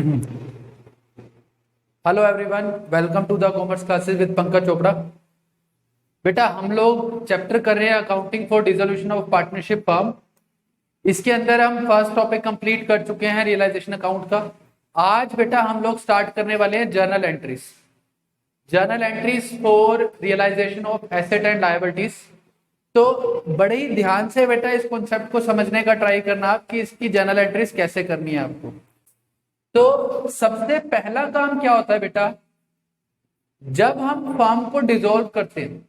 Hello everyone, welcome to the commerce classes with Pankaj Chopra. बेटा हम लोग चैप्टर कर रहे हैं accounting for dissolution of partnership firm. इसके अंदर हम फर्स्ट टॉपिक कंप्लीट कर चुके हैं रियलाइजेशन अकाउंट का। आज बेटा हम लोग स्टार्ट करने वाले हैं journal entries for realisation of asset and liabilities. तो बड़े ही ध्यान से बेटा इस कॉन्सेप्ट को समझने का ट्राई करना कि इसकी जर्नल एंट्रीज कैसे करनी है आपको। तो सबसे पहला काम क्या होता है बेटा, जब हम फर्म को डिसॉल्व करते हैं,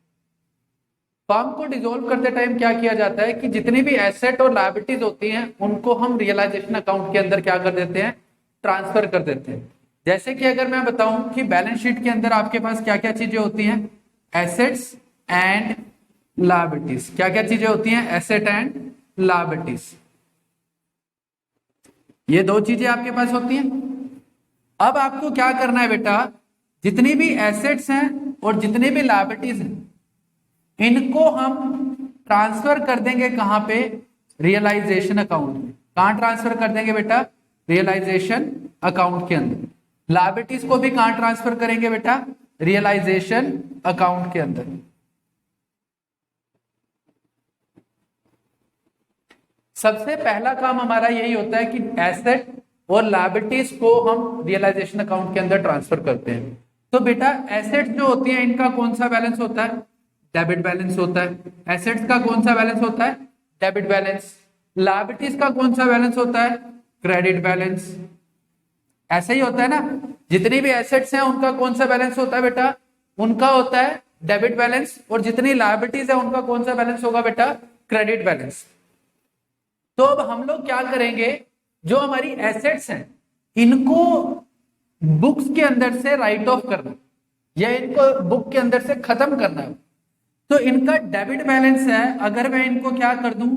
फर्म को डिसॉल्व करते टाइम क्या किया जाता है कि जितनी भी एसेट और लायबिलिटीज होती हैं उनको हम रियलाइजेशन अकाउंट के अंदर क्या कर देते हैं, ट्रांसफर कर देते हैं। जैसे कि अगर मैं बताऊं कि बैलेंस शीट के अंदर आपके पास क्या क्या चीजें होती हैं, एसेट्स एंड लायबिलिटीज। क्या क्या चीजें होती हैं, एसेट एंड लायबिलिटीज। ये दो चीजें आपके पास होती हैं। अब आपको क्या करना है बेटा, जितनी भी एसेट्स हैं और जितने भी लायबिलिटीज हैं इनको हम ट्रांसफर कर देंगे कहां पे, रियलाइजेशन अकाउंट में। कहां ट्रांसफर कर देंगे बेटा, रियलाइजेशन अकाउंट के अंदर। लायबिलिटीज को भी कहां ट्रांसफर करेंगे बेटा, रियलाइजेशन अकाउंट के अंदर। सबसे पहला काम हमारा यही होता है कि एसेट और लायबिलिटीज को हम रियलाइजेशन अकाउंट के अंदर ट्रांसफर करते हैं। तो बेटा एसेट्स जो होती हैं इनका कौन सा बैलेंस होता है, डेबिट बैलेंस होता है। एसेट्स का कौन सा बैलेंस होता है, डेबिट बैलेंस। लायबिलिटीज का कौन सा बैलेंस होता है, क्रेडिट बैलेंस। ऐसा ही होता है ना, जितनी भी एसेट्स हैं उनका कौन सा बैलेंस होता है बेटा, उनका होता है डेबिट बैलेंस। और जितनी लायबिलिटीज है उनका कौन सा बैलेंस होगा बेटा, क्रेडिट बैलेंस। तो अब हम लोग क्या करेंगे, जो हमारी एसेट्स हैं इनको बुक्स के अंदर से राइट ऑफ करना या इनको बुक के अंदर से खत्म करना है। तो इनका डेबिट बैलेंस है, अगर मैं इनको क्या कर दूं,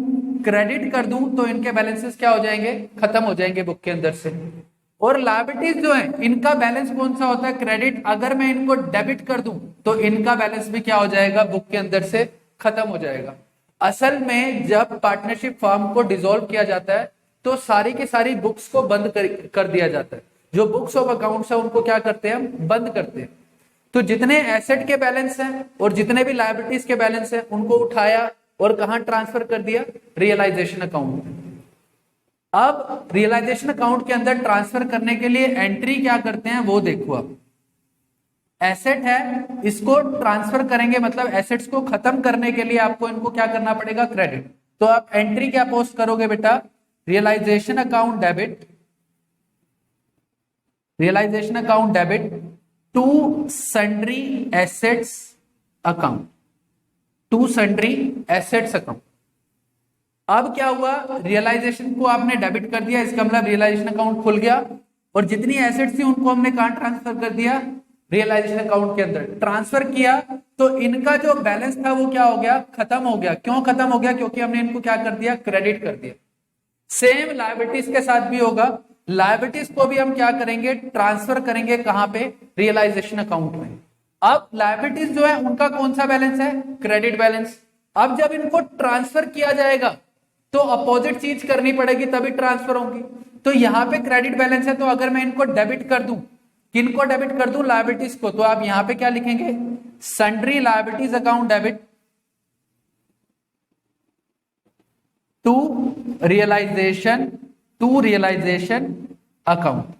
क्रेडिट कर दूं, तो इनके बैलेंसेस क्या हो जाएंगे, खत्म हो जाएंगे बुक के अंदर से। और लायबिलिटीज जो है इनका बैलेंस कौन सा होता है, क्रेडिट। अगर मैं इनको डेबिट कर दूं तो इनका बैलेंस भी क्या हो जाएगा, बुक के अंदर से खत्म हो जाएगा। असल में जब पार्टनरशिप फर्म को डिसॉल्व किया जाता है तो सारी की सारी बुक्स को बंद कर दिया जाता है। जो बुक्स ऑफ अकाउंट्स है उनको क्या करते हैं, हम बंद करते हैं। तो जितने एसेट के बैलेंस हैं और जितने भी लायबिलिटीज के बैलेंस हैं उनको उठाया और कहां ट्रांसफर कर दिया, रियलाइजेशन अकाउंट में। अब रियलाइजेशन अकाउंट के अंदर ट्रांसफर करने के लिए एंट्री क्या करते हैं वो देखो। आप एसेट है इसको ट्रांसफर करेंगे, मतलब एसेट्स को खत्म करने के लिए आपको इनको क्या करना पड़ेगा, क्रेडिट। तो आप एंट्री क्या पोस्ट करोगे बेटा, realisation account debit, realisation account debit to sundry assets account, to sundry assets account. अब क्या हुआ, रियलाइजेशन को आपने डेबिट कर दिया, इसका मतलब रियलाइजेशन अकाउंट खुल गया। और जितनी एसेट्स थी उनको हमने कहां ट्रांसफर कर दिया, रियलाइजेशन अकाउंट के अंदर ट्रांसफर किया। तो इनका जो बैलेंस था वो क्या हो गया, खत्म हो गया। क्यों खत्म हो गया, क्योंकि हमने इनको क्या कर दिया, क्रेडिट कर दिया। सेम लायबिलिटीज के साथ भी होगा, लायबिलिटीज को भी हम क्या करेंगे, ट्रांसफर करेंगे कहां पे, रियलाइजेशन अकाउंट में। अब लायबिलिटीज जो है उनका कौन सा बैलेंस है, क्रेडिट बैलेंस। अब जब इनको ट्रांसफर किया जाएगा तो अपोजिट चीज करनी पड़ेगी तभी ट्रांसफर होंगी। तो यहां पे क्रेडिट बैलेंस है, तो अगर मैं इनको डेबिट कर दूं, किनको डेबिट कर दूं, लायबिलिटीज को, तो आप यहां पे क्या लिखेंगे, sundry liabilities account debit to realisation account.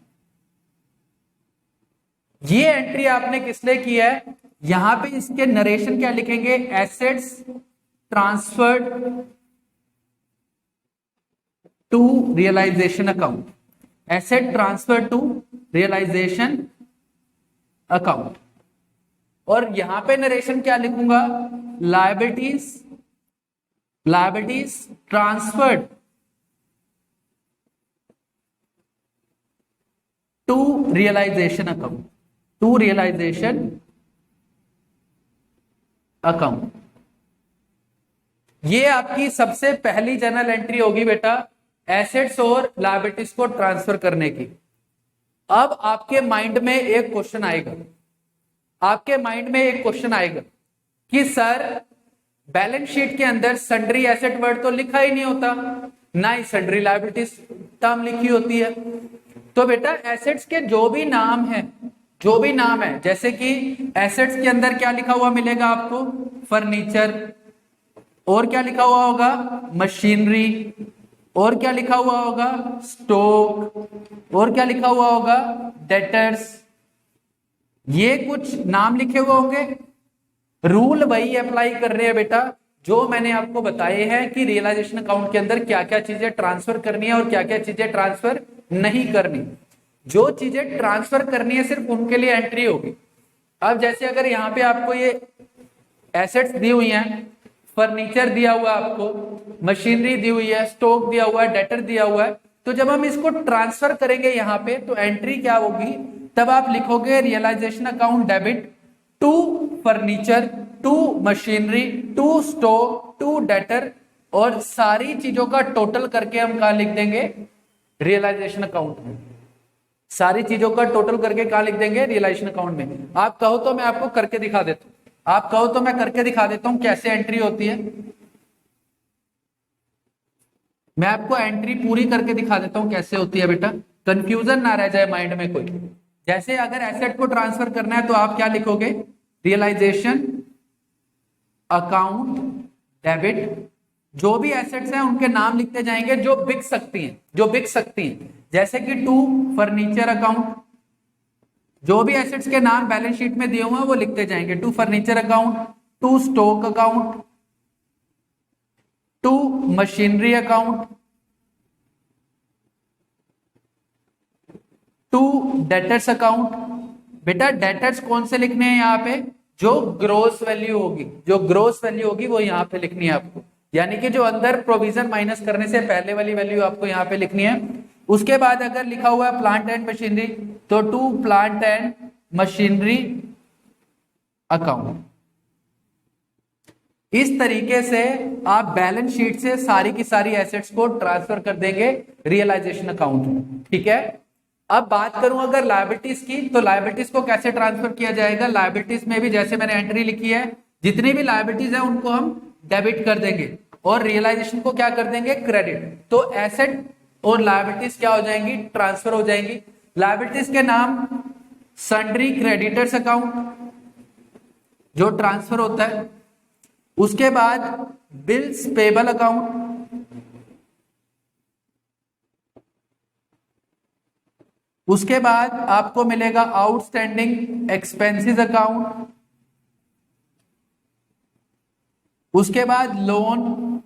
ये एंट्री आपने किस लिए की है, यहां पे इसके नरेशन क्या लिखेंगे, assets transferred to realisation account, asset transfer to realisation account. और यहां पे नरेशन क्या लिखूंगा, liabilities transferred to realisation account, to realisation account. ये आपकी सबसे पहली जर्नल एंट्री होगी बेटा, एसेट्स और लायबिलिटीज को ट्रांसफर करने की। अब आपके माइंड में एक क्वेश्चन आएगा, आपके माइंड में एक क्वेश्चन आएगा कि सर बैलेंस शीट के अंदर सन्ड्री एसेट वर्ड तो लिखा ही नहीं होता, ना ही सन्ड्री लायबिलिटीज टर्म लिखी होती है। तो बेटा एसेट्स के जो भी नाम है, जो भी नाम है, जैसे कि एसेट्स के अंदर क्या लिखा हुआ मिलेगा आपको, फर्नीचर, और क्या लिखा हुआ होगा, मशीनरी, और क्या लिखा हुआ होगा, स्टॉक, और क्या लिखा हुआ होगा, डेटर्स। ये कुछ नाम लिखे हुए होंगे, रूल वही अप्लाई कर रहे हैं बेटा जो मैंने आपको बताए हैं कि रियलाइजेशन अकाउंट के अंदर क्या क्या चीजें ट्रांसफर करनी है और क्या क्या चीजें ट्रांसफर नहीं करनी। जो चीजें ट्रांसफर करनी है सिर्फ उनके लिए एंट्री होगी। अब जैसे अगर यहाँ पे आपको ये एसेट्स दी हुई हैं, फर्नीचर दिया हुआ है आपको, मशीनरी दी हुई है, स्टॉक दिया हुआ है, डेटर दिया हुआ है, तो जब हम इसको ट्रांसफर करेंगे यहाँ पे तो एंट्री क्या होगी, तब आप लिखोगे realisation account debit to furniture, to machinery, to stock, to debtor, और सारी चीजों का टोटल करके हम कहा लिख देंगे, रियलाइजेशन अकाउंट में। सारी चीजों का टोटल करके कहा लिख देंगे, रियलाइजेशन अकाउंट में। आप कहो तो मैं आपको करके दिखा देता हूं, आप कहो तो मैं करके दिखा देता हूं कैसे एंट्री होती है। मैं आपको एंट्री पूरी करके दिखा देता हूं कैसे होती है बेटा, कंफ्यूजन ना रह जाए माइंड में कोई। जैसे अगर एसेट को ट्रांसफर करना है तो आप क्या लिखोगे, रियलाइजेशन अकाउंट डेबिट, जो भी एसेट्स हैं उनके नाम लिखते जाएंगे जो बिक सकती हैं, जो बिक सकती हैं, जैसे कि टू फर्नीचर अकाउंट, जो भी एसेट्स के नाम बैलेंस शीट में दिए हुए हैं वो लिखते जाएंगे, to furniture account, to stock account, to machinery account, to debtors account. बेटा डेटर्स कौन से लिखने हैं यहाँ पे, जो ग्रोस वैल्यू होगी, जो ग्रोस वैल्यू होगी वो यहाँ पे लिखनी है आपको, यानी कि जो अंदर प्रोविजन माइनस करने से पहले वाली वैल्यू आपको यहाँ पे लिखनी है। उसके बाद अगर लिखा हुआ है प्लांट एंड मशीनरी तो to plant and machinery account. इस तरीके से आप बैलेंस शीट से सारी की सारी एसेट्स को ट्रांसफर कर देंगे रियलाइजेशन अकाउंट में, ठीक है। अब बात करूं अगर लायबिलिटीज की, तो लायबिलिटीज को कैसे ट्रांसफर किया जाएगा, लायबिलिटीज में भी जैसे मैंने एंट्री लिखी है, जितनी भी लायबिलिटीज है उनको हम डेबिट कर देंगे और रियलाइजेशन को क्या कर देंगे, क्रेडिट। तो एसेट और लायबिलिटीज क्या हो जाएंगी, ट्रांसफर हो जाएंगी। लायबिलिटीज के नाम सन्ड्री क्रेडिटर्स अकाउंट जो ट्रांसफर होता है, उसके बाद बिल्स पेबल अकाउंट, उसके बाद आपको मिलेगा आउटस्टैंडिंग एक्सपेंसेस अकाउंट, उसके बाद लोन।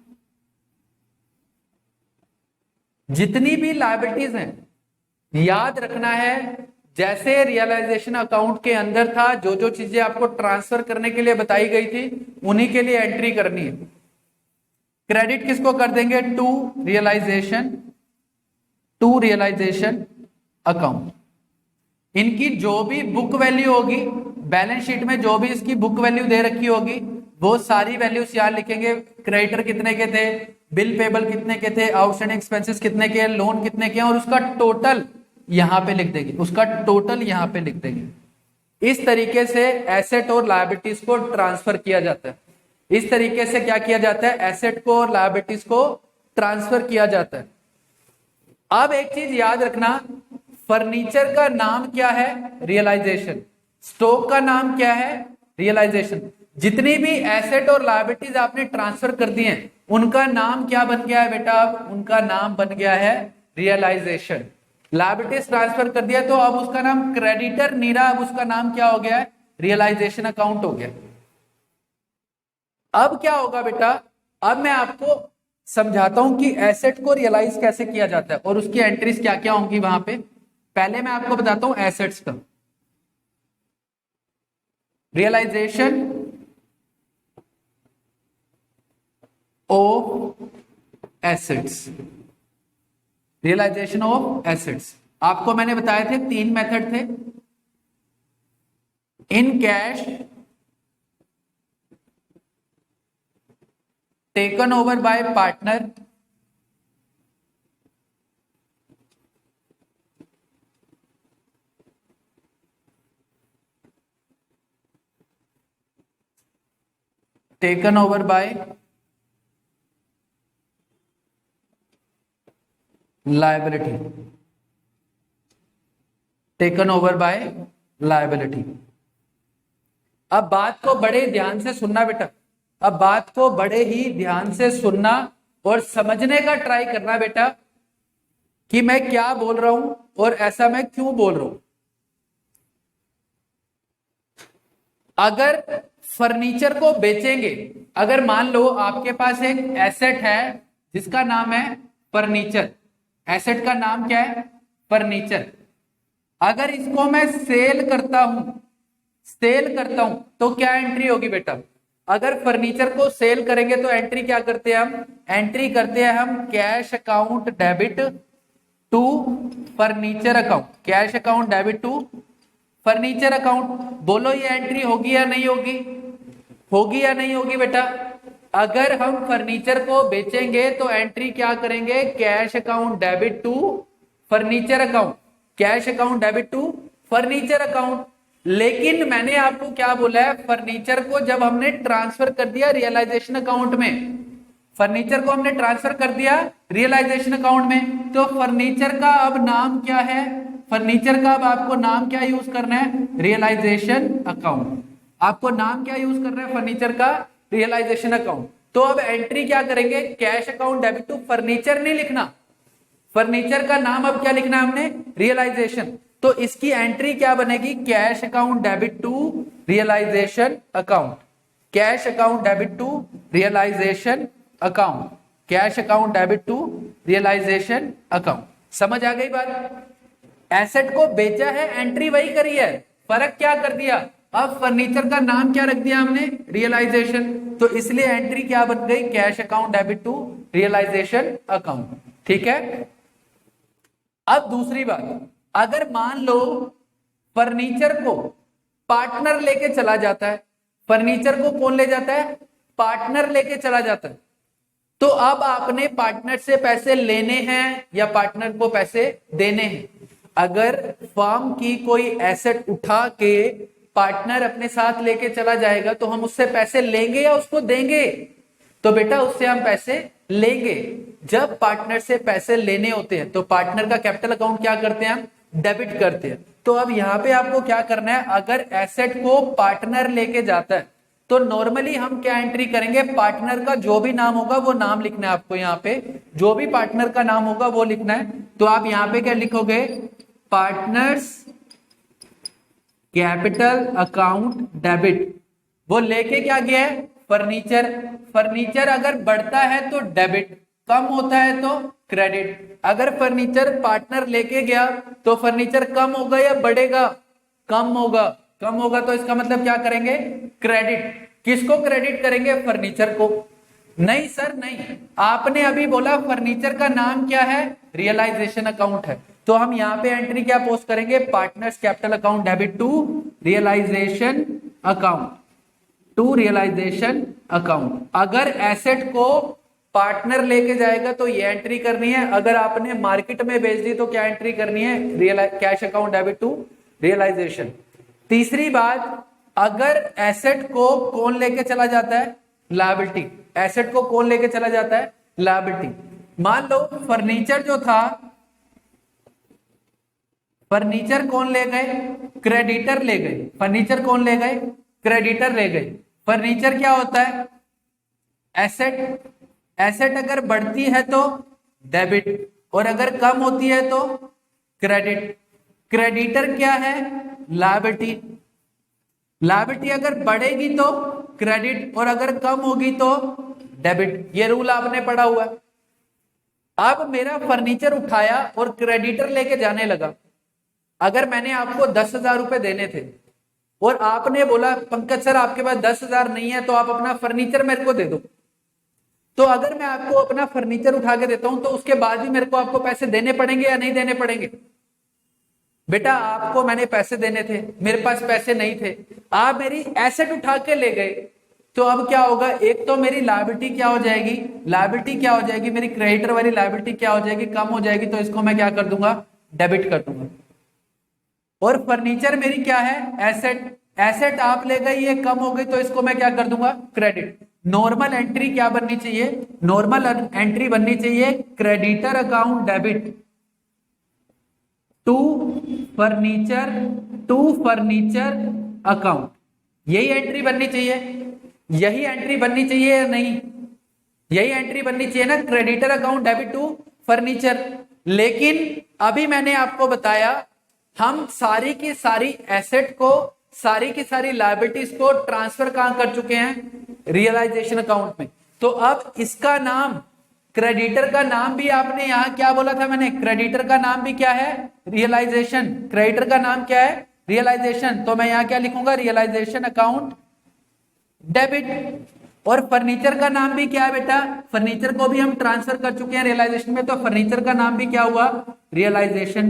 जितनी भी लायबिलिटीज हैं याद रखना है, जैसे रियलाइजेशन अकाउंट के अंदर था जो जो चीजें आपको ट्रांसफर करने के लिए बताई गई थी उन्हीं के लिए एंट्री करनी है। क्रेडिट किसको कर देंगे, टू रियलाइजेशन अकाउंट। इनकी जो भी बुक वैल्यू होगी, बैलेंस शीट में जो भी इसकी बुक वैल्यू दे रखी होगी वो सारी वैल्यूज यहां लिखेंगे, क्रेडिटर कितने के थे, बिल पेबल कितने के थे, आउटस्टैंडिंग एक्सपेंसेस कितने के, लोन कितने के, और उसका टोटल यहां पे लिख देंगे, उसका टोटल यहां पे लिख देंगे। इस तरीके से एसेट और लायबिलिटीज को ट्रांसफर किया जाता है। इस तरीके से क्या किया जाता है, एसेट को और लायबिलिटीज को ट्रांसफर किया जाता है। अब एक चीज याद रखना, फर्नीचर का नाम क्या है, रियलाइजेशन। स्टॉक का नाम क्या है, रियलाइजेशन। जितनी भी एसेट और लायबिलिटीज आपने ट्रांसफर कर दी हैं उनका नाम क्या बन गया है बेटा, उनका नाम बन गया है रियलाइजेशन। लायबिलिटीज ट्रांसफर कर दिया तो अब उसका नाम क्रेडिटर नहीं रहा, अब उसका नाम क्या हो गया है, रियलाइजेशन अकाउंट हो गया। अब क्या होगा बेटा, अब मैं आपको समझाता हूं कि एसेट को रियलाइज कैसे किया जाता है और उसकी एंट्रीज क्या क्या होंगी वहां पे। पहले मैं आपको बताता हूं एसेट्स का realisation of assets. Realisation of assets आपको मैंने बताए थे 3 मेथड थे, in cash, taken over by partner, taken over by liability. Taken over by liability. अब बात को बड़े ध्यान से सुनना बेटा, अब बात को बड़े ही ध्यान से सुनना और समझने का ट्राई करना बेटा कि मैं क्या बोल रहा हूं और ऐसा मैं क्यों बोल रहा हूं। अगर फर्नीचर को बेचेंगे, अगर मान लो आपके पास एक एसेट है जिसका नाम है फर्नीचर, एसेट का नाम क्या है? फर्नीचर। अगर इसको मैं सेल करता हूं तो क्या एंट्री होगी बेटा? अगर फर्नीचर को सेल करेंगे तो एंट्री क्या करते हैं हम? एंट्री करते हैं हम cash account debit to furniture account, cash account debit to furniture account. बोलो ये एंट्री होगी या नहीं होगी? होगी या नहीं होगी बेटा? अगर हम फर्नीचर को बेचेंगे तो एंट्री क्या करेंगे? Cash account debit to furniture account, cash account debit to furniture account. लेकिन मैंने आपको क्या बोला है? फर्नीचर को जब हमने ट्रांसफर कर दिया रियलाइजेशन अकाउंट में, फर्नीचर को हमने ट्रांसफर कर दिया रियलाइजेशन अकाउंट में, तो फर्नीचर का अब नाम क्या है? फर्नीचर का अब आपको नाम क्या यूज करना है? Realisation account. आपको नाम क्या यूज करना है फर्नीचर का? Realisation account. तो अब एंट्री क्या करेंगे? Cash account debit to furniture नहीं लिखना, फर्नीचर का नाम अब क्या लिखना है हमने? रियलाइजेशन। तो इसकी एंट्री क्या बनेगी? Cash account debit to realisation account, cash account debit to realisation account, cash account debit to realisation account. समझ आ गई बात? एसेट को बेचा है, एंट्री वही करी है, फर्क क्या कर दिया? अब फर्नीचर का नाम क्या रख दिया हमने? रियलाइजेशन। तो इसलिए एंट्री क्या बन गई? Cash account debit to realisation account. ठीक है। अब दूसरी बात, अगर मान लो फर्नीचर को पार्टनर लेके चला जाता है, फर्नीचर को कौन ले जाता है? पार्टनर लेके चला जाता है। तो अब आपने पार्टनर से पैसे लेने हैं या पार्टनर को पैसे देने हैं? अगर फर्म की कोई एसेट उठा के पार्टनर अपने साथ लेके चला जाएगा तो हम उससे पैसे लेंगे या उसको देंगे? तो बेटा उससे हम पैसे लेंगे। जब पार्टनर से पैसे लेने होते हैं तो पार्टनर का कैपिटल अकाउंट क्या करते हैं? हम डेबिट करते हैं। तो अब यहां पे आपको क्या करना है? अगर एसेट को पार्टनर लेके जाता है तो नॉर्मली हम क्या एंट्री करेंगे? पार्टनर का जो भी नाम होगा वो नाम लिखना है आपको, यहाँ पे जो भी पार्टनर का नाम होगा वो लिखना है। तो आप यहाँ पे क्या लिखोगे? Partners capital account debit. वो लेके क्या गया है? फर्नीचर। फर्नीचर अगर बढ़ता है तो डेबिट, कम होता है तो क्रेडिट। अगर फर्नीचर पार्टनर लेके गया तो फर्नीचर कम होगा या बढ़ेगा? कम होगा। कम होगा तो इसका मतलब क्या करेंगे? क्रेडिट। किसको क्रेडिट करेंगे? फर्नीचर को। नहीं सर नहीं, आपने अभी बोला फर्नीचर का नाम क्या है? रियलाइजेशन अकाउंट है। तो हम यहाँ पे एंट्री क्या पोस्ट करेंगे? Partners capital account debit to realisation account, to realisation account. अगर एसेट को पार्टनर लेके जाएगा तो ये एंट्री करनी है। अगर आपने मार्केट में बेच दी तो क्या एंट्री करनी है? Cash account debit to realisation. तीसरी बात, अगर एसेट को कौन लेके चला जाता है? लायबिलिटी। एसेट को कौन लेके चला जाता है? लायबिलिटी। मान लो फर्नीचर जो था, फर्नीचर कौन ले गए? क्रेडिटर ले गए। फर्नीचर कौन ले गए? क्रेडिटर ले गए। फर्नीचर क्या होता है? एसेट। एसेट अगर बढ़ती है तो डेबिट और अगर कम होती है तो क्रेडिट। क्रेडिटर क्या है? लायबिलिटी। लायबिलिटी अगर बढ़ेगी तो क्रेडिट और अगर कम होगी तो डेबिट। ये रूल आपने पढ़ा हुआ है। अब मेरा फर्नीचर उठाया और क्रेडिटर लेके जाने लगा। अगर मैंने आपको 10,000 रुपए देने थे और आपने बोला पंकज सर आपके पास 10,000 नहीं है तो आप अपना फर्नीचर मेरे को दे दो, तो अगर मैं आपको अपना फर्नीचर उठा के देता हूं तो उसके बाद भी मेरे को आपको पैसे देने पड़ेंगे या नहीं देने पड़ेंगे? बेटा आपको मैंने पैसे देने थे, मेरे पास पैसे नहीं थे, आप मेरी एसेट उठा के ले गए, तो अब क्या होगा? एक तो मेरी लायबिलिटी क्या हो जाएगी? लायबिलिटी क्या हो जाएगी? मेरी क्रेडिटर वाली लायबिलिटी क्या हो जाएगी? कम हो जाएगी। तो इसको मैं क्या कर दूंगा? डेबिट कर दूंगा। और फर्नीचर मेरी क्या है? एसेट। एसेट आप ले गई, ये कम हो गई, तो इसको मैं क्या कर दूंगा? क्रेडिट। नॉर्मल एंट्री क्या बननी चाहिए? नॉर्मल एंट्री बननी चाहिए creditor account debit to furniture, to furniture account, यही एंट्री बननी चाहिए, यही एंट्री बननी चाहिए या नहीं? यही एंट्री बननी चाहिए ना, creditor account debit to furniture. लेकिन अभी मैंने आपको बताया हम सारी की सारी एसेट को, सारी की सारी लायबिलिटीज को ट्रांसफर कहां कर चुके हैं? रियलाइजेशन अकाउंट में। तो अब इसका नाम, क्रेडिटर का नाम भी आपने यहां क्या बोला था मैंने? क्रेडिटर का नाम भी क्या है? रियलाइजेशन। क्रेडिटर का नाम क्या है? रियलाइजेशन। तो मैं यहां क्या लिखूंगा? Realisation account debit. और फर्नीचर का नाम भी क्या है बेटा? फर्नीचर को भी हम ट्रांसफर कर चुके हैं रियलाइजेशन में, तो फर्नीचर का नाम भी क्या हुआ? रियलाइजेशन।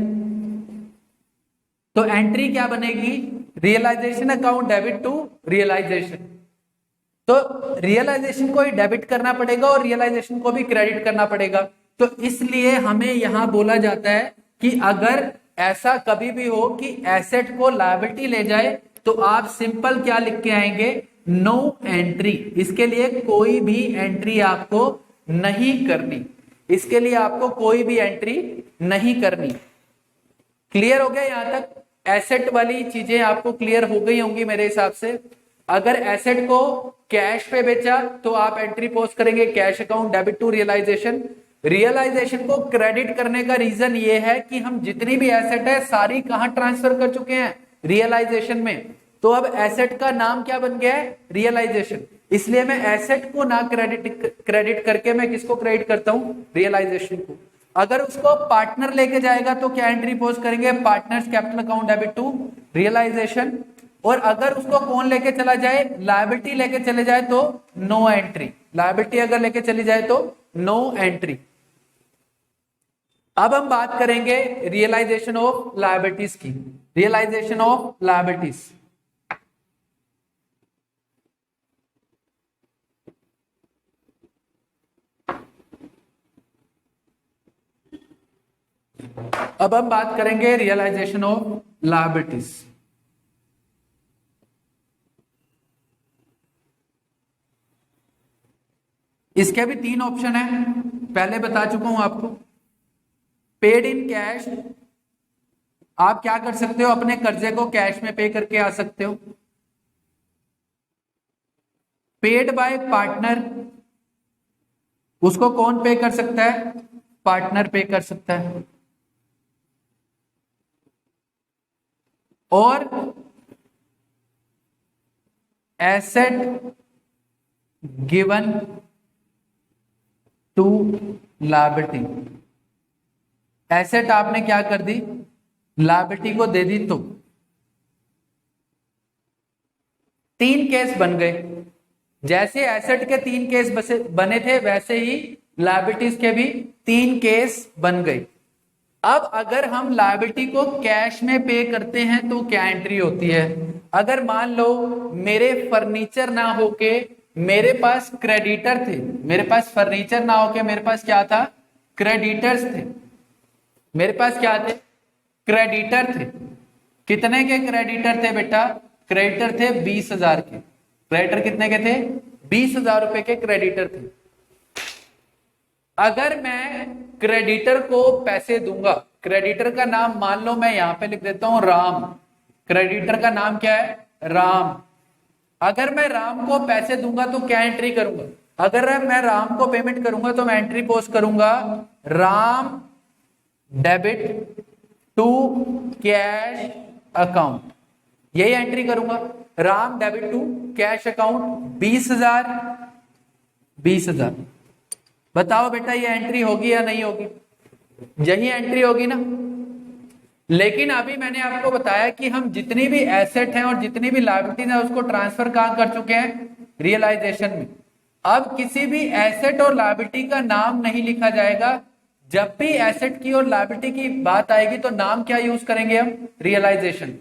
तो एंट्री क्या बनेगी? Realisation account debit to realisation. तो रियलाइजेशन को ही डेबिट करना पड़ेगा और रियलाइजेशन को भी क्रेडिट करना पड़ेगा। तो इसलिए हमें यहां बोला जाता है कि अगर ऐसा कभी भी हो कि एसेट को लायबिलिटी ले जाए तो आप सिंपल क्या लिख के आएंगे? No entry. इसके लिए कोई भी एंट्री आपको नहीं करनी, इसके लिए आपको कोई भी एंट्री नहीं करनी। क्लियर हो गया यहां तक? एसेट वाली चीजें आपको क्लियर हो गई होंगी मेरे हिसाब से। अगर एसेट को कैश पे बेचा तो आप एंट्री पोस्ट करेंगे cash account debit to realisation. Realisation को क्रेडिट करने का रीजन ये है कि हम जितनी भी एसेट है सारी कहां ट्रांसफर कर चुके हैं? रियलाइजेशन में। तो अब एसेट का नाम क्या बन गया है? रियलाइजेशन। इसलिए मैं एसेट को ना क्रेडिट करके मैं किसको क्रेडिट करता हूं? रियलाइजेशन को। अगर उसको पार्टनर लेके जाएगा तो क्या एंट्री पोस्ट करेंगे? Partners capital account debit to realisation. और अगर उसको कौन लेके चला जाए? लायबिलिटी लेके चले जाए तो नो एंट्री। लायबिलिटी अगर लेके चली जाए तो नो एंट्री। अब हम बात करेंगे रियलाइजेशन ऑफ लायबिलिटीज की। रियलाइजेशन ऑफ लायबिलिटीज, अब हम बात करेंगे रियलाइजेशन ऑफ लायबिलिटीज। इसके भी तीन ऑप्शन है, पहले बता चुका हूं आपको। पेड इन कैश, आप क्या कर सकते हो? अपने कर्जे को कैश में पे करके आ सकते हो। पेड बाय पार्टनर, उसको कौन पे कर सकता है? पार्टनर पे कर सकता है। और asset given to liability, asset आपने क्या कर दी? लायबिलिटी को दे दी। तो तीन केस बन गए। जैसे एसेट के तीन केस बने थे वैसे ही लायबिलिटीज के भी तीन केस बन गए। अब अगर हम लायबिलिटी को कैश में पे करते हैं तो क्या एंट्री होती है? अगर मान लो मेरे फर्नीचर ना होके मेरे पास क्रेडिटर थे, मेरे पास फर्नीचर ना होके मेरे पास क्या था? क्रेडिटर्स थे। मेरे पास क्या थे? क्रेडिटर थे। कितने के क्रेडिटर थे बेटा? क्रेडिटर थे 20,000 के। क्रेडिटर कितने के थे? 20,000 रुपए के क्रेडिटर थे। अगर मैं क्रेडिटर को पैसे दूंगा, क्रेडिटर का नाम मान लो मैं यहां पे लिख देता हूं राम। क्रेडिटर का नाम क्या है? राम। अगर मैं राम को पैसे दूंगा तो क्या एंट्री करूंगा? अगर मैं राम को पेमेंट करूंगा तो मैं एंट्री पोस्ट करूंगा Ram debit to cash account, यही एंट्री करूंगा। Ram debit to cash account 20,000, 20,000। बताओ बेटा ये एंट्री होगी या नहीं होगी? यही एंट्री होगी ना। लेकिन अभी मैंने आपको बताया कि हम जितनी भी एसेट हैं और जितनी भी लायबिलिटीज है उसको ट्रांसफर कहां कर चुके हैं? रियलाइजेशन में। अब किसी भी एसेट और लायबिलिटी का नाम नहीं लिखा जाएगा। जब भी एसेट की और लायबिलिटी की बात आएगी तो नाम क्या यूज करेंगे हम? रियलाइजेशन।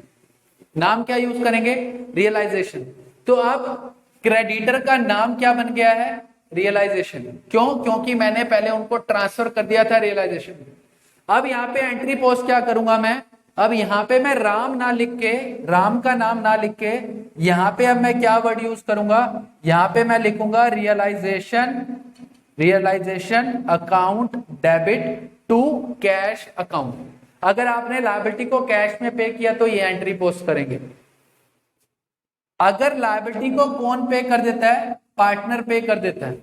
नाम क्या यूज करेंगे? रियलाइजेशन। तो अब क्रेडिटर का नाम क्या बन गया है? रियलाइजेशन। क्यों? क्योंकि मैंने पहले उनको ट्रांसफर कर दिया था रियलाइजेशन में। अब यहाँ पे एंट्री पोस्ट क्या करूंगा मैं? अब यहाँ पे मैं राम ना लिख के, राम का नाम ना लिख के, यहाँ पे अब मैं क्या वर्ड यूज करूंगा? यहाँ पे मैं लिखूंगा realisation, realisation account debit to cash account. अगर आपने लायबिलिटी को कैश में पे किया तो ये एंट्री पोस्ट करेंगे। अगर लायबिलिटी को कौन पे कर देता है, पार्टनर पे कर देता है।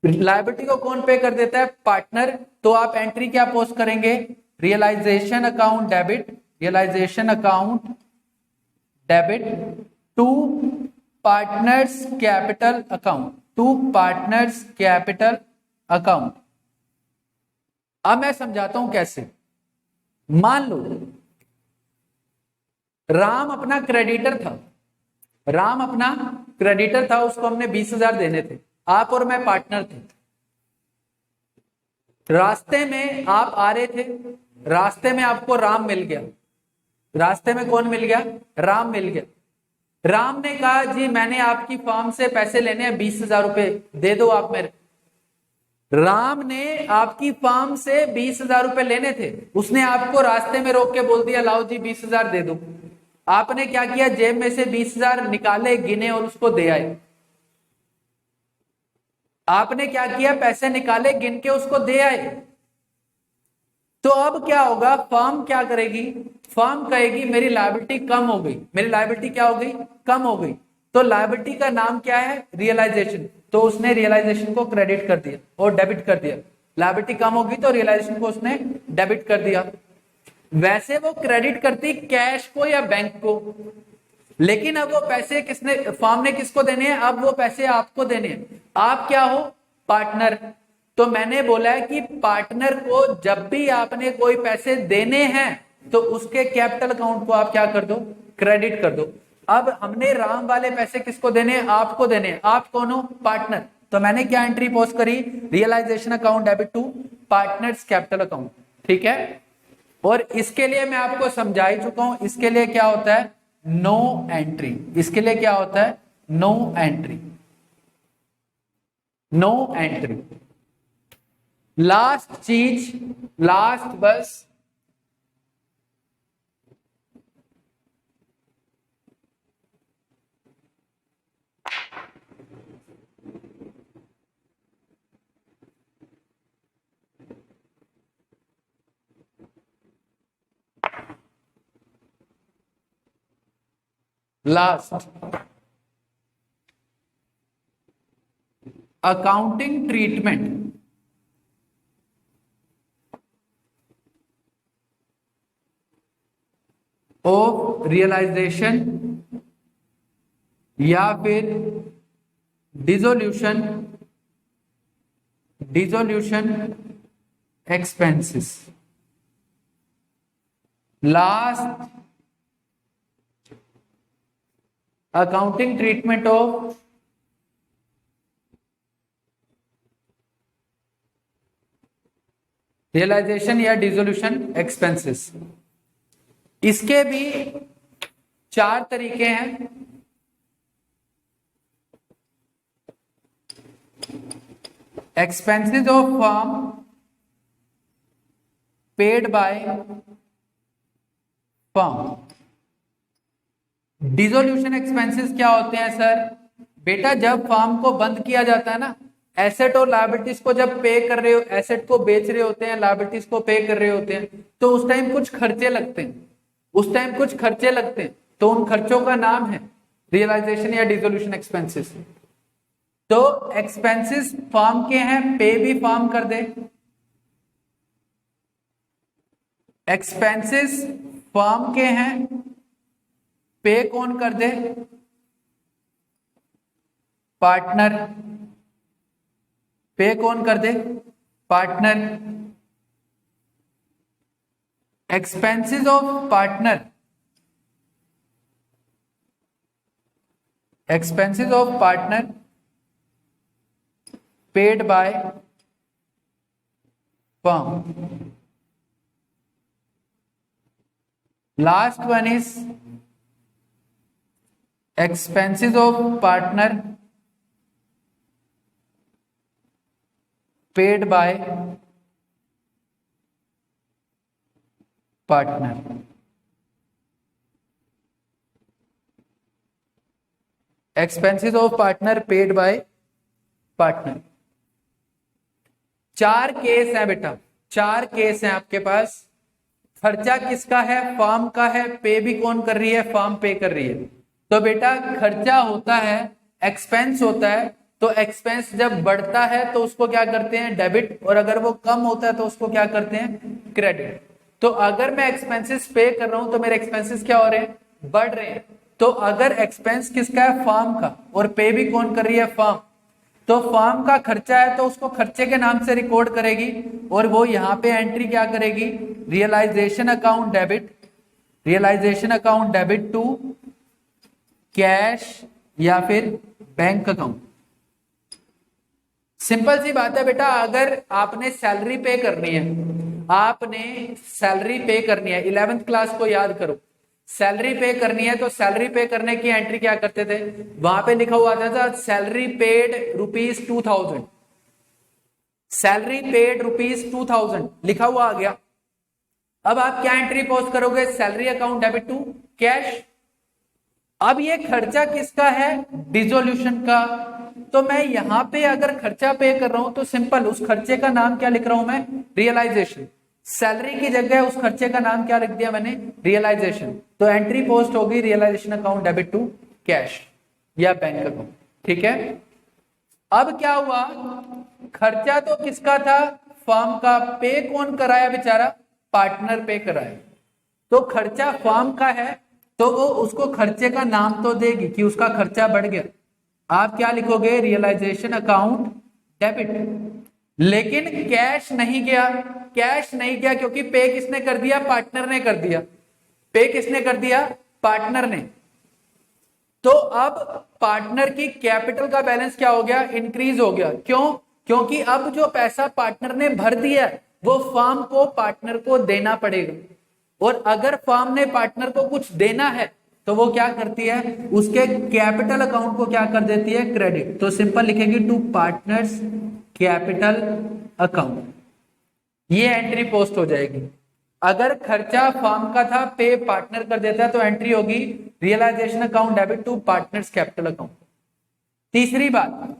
लायबिलिटी को कौन पे कर देता है, पार्टनर, तो आप एंट्री क्या पोस्ट करेंगे, realisation account debit, realisation account debit to partners capital account, to partners capital account. अब मैं समझाता हूं कैसे। मान लो राम अपना क्रेडिटर था, राम अपना क्रेडिटर था, उसको हमने 20,000 देने थे, आप और मैं पार्टनर थे। रास्ते में आप आ रहे थे, रास्ते में आपको राम मिल गया, रास्ते में कौन मिल गया, राम मिल गया। राम ने कहा जी मैंने आपकी फर्म से पैसे लेने हैं, 20,000 रुपए दे दो आप मेरे। राम ने आपकी फर्म से 20,000 रुपए लेने थे, उसने आपको रास्ते में रोक के बोल दिया लाओ जी 20,000 दे दो। आपने क्या किया, जेब में से 20,000 निकाले, गिने और उसको दे आए। आपने क्या किया, पैसे निकाले, गिन के उसको दे आए। तो अब क्या होगा, फर्म क्या करेगी, फर्म कहेगी मेरी लायबिलिटी कम हो गई, मेरी लायबिलिटी क्या हो गई, कम हो गई। तो लायबिलिटी का नाम क्या है, रियलाइजेशन। तो उसने रियलाइजेशन को क्रेडिट कर दिया और डेबिट कर दिया। लायबिलिटी कम होगी तो रियलाइजेशन को उसने डेबिट कर दिया। वैसे वो क्रेडिट करती कैश को या बैंक को, लेकिन अब वो पैसे किसने, फर्म ने किसको देने हैं, अब वो पैसे आपको देने हैं। आप क्या हो, पार्टनर। तो मैंने बोला है कि पार्टनर को जब भी आपने कोई पैसे देने हैं तो उसके कैपिटल अकाउंट को आप क्या कर दो, क्रेडिट कर दो। अब हमने राम वाले पैसे किसको देने हैं, आपको देने हैं। आप कौन हो, पार्टनर। तो मैंने क्या एंट्री पोस्ट करी, realisation account debit to partners capital account. ठीक है, और इसके लिए मैं आपको समझा ही चुका हूं, इसके लिए क्या होता है, नो एंट्री। इसके लिए क्या होता है, no entry, no entry. Last चीज, लास्ट बस last, accounting treatment of realisation या फिर dissolution, dissolution expenses. Last, accounting treatment of realisation या डिसोल्यूशन एक्सपेंसेस। इसके भी 4 तरीके हैं। Expenses of firm paid by firm. Dissolution expenses क्या होते हैं सर, बेटा जब फर्म को बंद किया जाता है ना, एसेट और लायबिलिटीज को जब पे कर रहे हो, एसेट को बेच रहे होते हैं, लायबिलिटीज को पे कर रहे होते हैं, तो उस टाइम कुछ खर्चे लगते हैं, उस टाइम कुछ खर्चे लगते हैं, तो उन खर्चों का नाम है रियलाइजेशन या डिसोल्यूशन एक्सपेंसेस। तो एक्सपेंसेस फर्म के हैं, पे भी फर्म कर दे। एक्सपेंसेस फर्म के हैं, पे कौन कर दे, पार्टनर। पे कौन कर दे, partner. Expenses of partner, expenses of partner paid by firm. Last one is expenses of partner paid by partner। expenses of partner paid by partner। 4 case हैं बेटा, 4 केस हैं आपके पास। खर्चा किसका है? फर्म का है। पे भी कौन कर रही है? फर्म पे कर रही है। तो बेटा खर्चा होता है, एक्सपेंस होता है, तो एक्सपेंस जब बढ़ता है तो उसको क्या करते हैं? डेबिट। और अगर वो कम होता है तो उसको क्या करते हैं? क्रेडिट। तो अगर मैं एक्सपेंसेस पे कर रहा हूं तो मेरे एक्सपेंसेस क्या हो रहे हैं? बढ़ रहे हैं। तो अगर एक्सपेंस किसका है? फर्म का। और पे भी कौन कर रही है? फर्म। तो फर्म का खर्चा है तो उसको खर्चे के नाम से रिकॉर्ड करेगी और वो यहां पे एंट्री क्या करेगी? Realisation account debit, realisation account debit to cash या फिर बैंक अकाउंट। सिंपल सी बात है बेटा, अगर आपने सैलरी पे करनी है, आपने सैलरी पे करनी है, 11th क्लास को याद करो, सैलरी पे करनी है तो सैलरी पे करने की एंट्री क्या करते थे? वहां पे लिखा हुआ था सैलरी पेड ₹2000, सैलरी पेड ₹2000 लिखा हुआ आ गया। अब आप क्या एंट्री पोस्ट करोगे? Salary account debit to cash. अब ये खर्चा किसका है? डिसोल्यूशन का। तो मैं यहां पे अगर खर्चा पे कर रहा हूं तो सिंपल उस खर्चे का नाम क्या लिख रहा हूं मैं? रियलाइजेशन। सैलरी की जगह उस खर्चे का नाम क्या लिख दिया मैंने? रियलाइजेशन। तो एंट्री पोस्ट होगी realisation account debit to cash या बैंक अकाउंट। ठीक है। अब क्या हुआ? खर्चा तो किसका था? फर्म का। पे कौन कराया बेचारा? पार्टनर पे कराया। तो खर्चा फर्म का है तो वो उसको खर्चे का नाम तो देगी कि उसका खर्चा बढ़ गया। आप क्या लिखोगे? Realisation account debit. लेकिन कैश नहीं गया। कैश नहीं गया क्योंकि पे किसने कर दिया? पार्टनर ने कर दिया। पे किसने कर दिया? पार्टनर ने। तो अब पार्टनर की कैपिटल का बैलेंस क्या हो गया? इंक्रीज हो गया। क्यों? क्योंकि अब जो पैसा पार्टनर ने भर दिया वो फर्म को पार्टनर को देना पड़ेगा। और अगर फर्म ने पार्टनर को कुछ देना है तो वो क्या करती है? उसके कैपिटल अकाउंट को क्या कर देती है? क्रेडिट। तो सिंपल लिखेगी टू पार्टनर्स कैपिटल अकाउंट। ये एंट्री पोस्ट हो जाएगी। अगर खर्चा फर्म का था, पे पार्टनर कर देता है तो एंट्री होगी realisation account debit to partners capital account. तीसरी बात,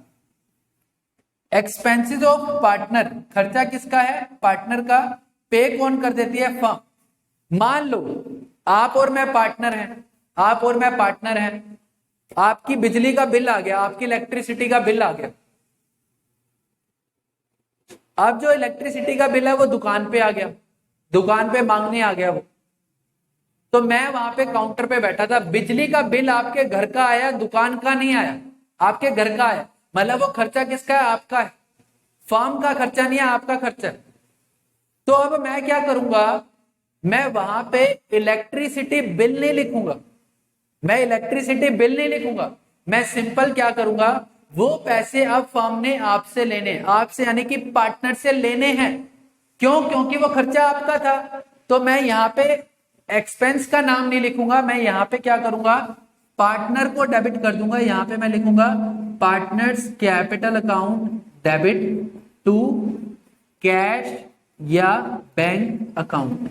एक्सपेंसेस ऑफ पार्टनर। खर्चा किसका है? पार्टनर का। पे कौन कर देती है? फर्म। मान लो आप और मैं पार्टनर हैं, आप और मैं पार्टनर हैं, आपकी बिजली का बिल आ गया, आपकी इलेक्ट्रिसिटी का बिल आ गया। अब जो इलेक्ट्रिसिटी का बिल है वो दुकान पे आ गया, दुकान पे मांगने आ गया वो। तो मैं वहां पे काउंटर पे बैठा था, बिजली का बिल आपके घर का आया, दुकान का नहीं आया, आपके घर का आया। मतलब वो खर्चा किसका है? आपका है। फर्म का खर्चा नहीं है, आपका खर्चा है। तो अब मैं क्या करूंगा? मैं वहां पे इलेक्ट्रिसिटी बिल नहीं लिखूंगा, मैं इलेक्ट्रिसिटी बिल नहीं लिखूंगा। मैं सिंपल क्या करूंगा? वो पैसे अब फर्म ने आपसे लेने, आपसे यानी कि पार्टनर से लेने हैं। क्यों? क्योंकि वो खर्चा आपका था। तो मैं यहाँ पे एक्सपेंस का नाम नहीं लिखूंगा, मैं यहाँ पे क्या करूंगा? पार्टनर को डेबिट कर दूंगा। यहाँ पे मैं लिखूंगा partners capital account debit to cash या बैंक अकाउंट।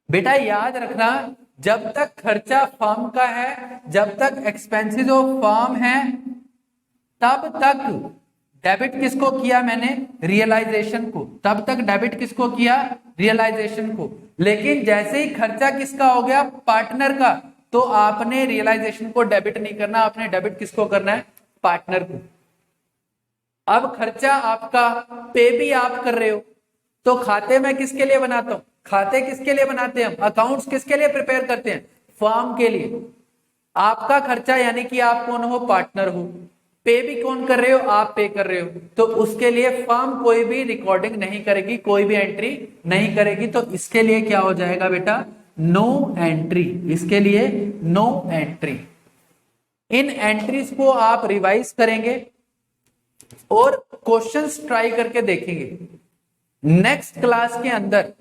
बेटा याद रखना, जब तक खर्चा फर्म का है, जब तक एक्सपेंसेस ऑफ फर्म है, तब तक डेबिट किसको किया मैंने? रियलाइजेशन को। तब तक डेबिट किसको किया? रियलाइजेशन को। लेकिन जैसे ही खर्चा किसका हो गया? पार्टनर का, तो आपने रियलाइजेशन को डेबिट नहीं करना, आपने डेबिट किसको करना है? पार्टनर को। अब खर्चा आपका, पे भी आप कर रहे हो, तो खाते में किसके लिए बनाता हूं? खाते किसके लिए बनाते हैं हम? अकाउंट्स किसके लिए प्रिपेयर करते हैं? फर्म के लिए। आपका खर्चा यानी कि आप कौन हो? पार्टनर हो। पे भी कौन कर रहे हो? आप पे कर रहे हो। तो उसके लिए फर्म कोई भी रिकॉर्डिंग नहीं करेगी, कोई भी एंट्री नहीं करेगी। तो इसके लिए क्या हो जाएगा बेटा? No entry. इसके लिए नो एंट्री। इन एंट्रीज को आप रिवाइज करेंगे और क्वेश्चंस ट्राई करके देखेंगे। नेक्स्ट क्लास के अंदर,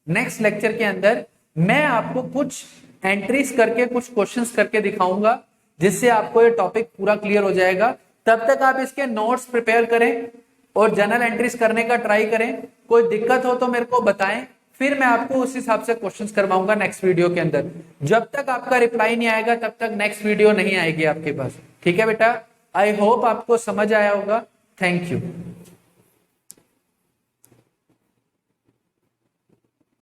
नेक्स्ट लेक्चर के अंदर मैं आपको कुछ एंट्रीज करके, कुछ क्वेश्चंस करके दिखाऊंगा, जिससे आपको ये टॉपिक पूरा क्लियर हो जाएगा। तब तक आप इसके नोट्स प्रिपेयर करें और जर्नल एंट्रीज करने का ट्राई करें। कोई दिक्कत हो तो मेरे को बताएं, फिर मैं आपको उस हिसाब से क्वेश्चंस करवाऊंगा नेक्स्ट वीडियो के अंदर। जब तक आपका रिप्लाई नहीं आएगा तब तक नेक्स्ट वीडियो नहीं आएगी आपके पास। ठीक है बेटा? आई होप आपको समझ आया होगा। Thank you.